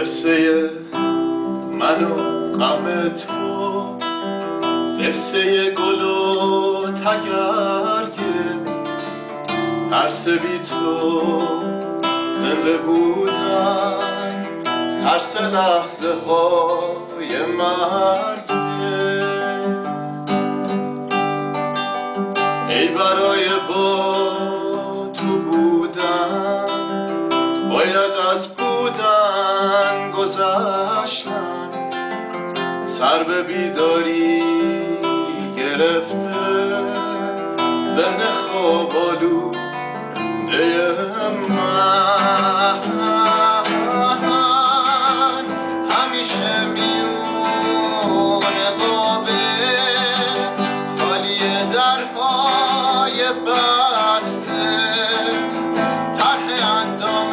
قصه من و غم تو، قصه گل و تگرگه، ترس بی تو زنده بودن، ترس لحظه های مرگه. ای برای با تو بودن باید از بودن گذشتن، سر به بیداری گرفته ذهن خواب آلوده من، همیشه میونه قابه خالی درهای بسته، طرح اندام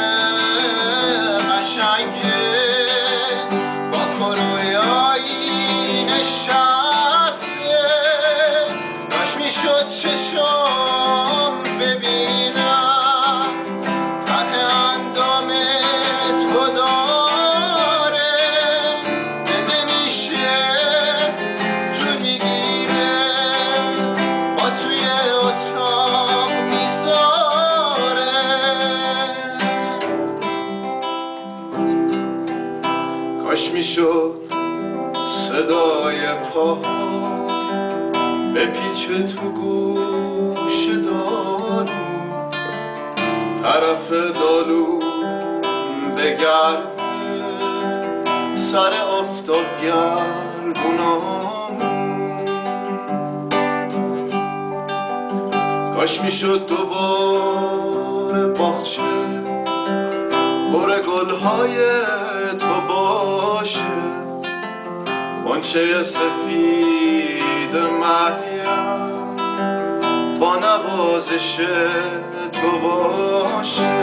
قشنگه با کرویایی نشسته، کاش میشد چشم ببینم طرح اندام تو داره، زنده میشه جون میگیره با توی اتاق میذاره. کاش میشد صدای پا بپیچه تو گوش دارو، طرف دالو بگرده سر آفتاب گردونامون. کاش میشد دوباره باغچه پر گلهای تو باشه، غنچه سفید مریم با نوازش تو باشه.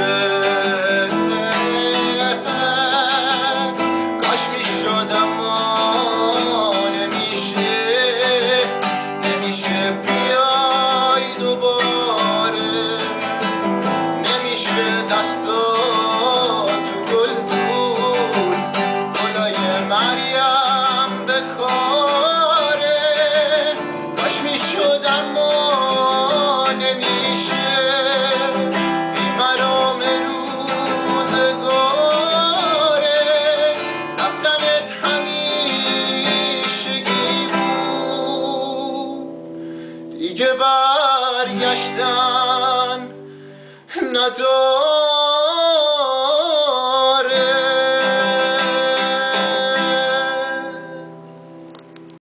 کاش میشد اما نمیشه، نمیشه بیای دوباره، نمیشه دستا تو گلدون گلای مریم بکاره. کاش میشد اما نمیشه، این مرام روزگاره، رفتنت همیشگی بود، دیگه برگشتن نداره.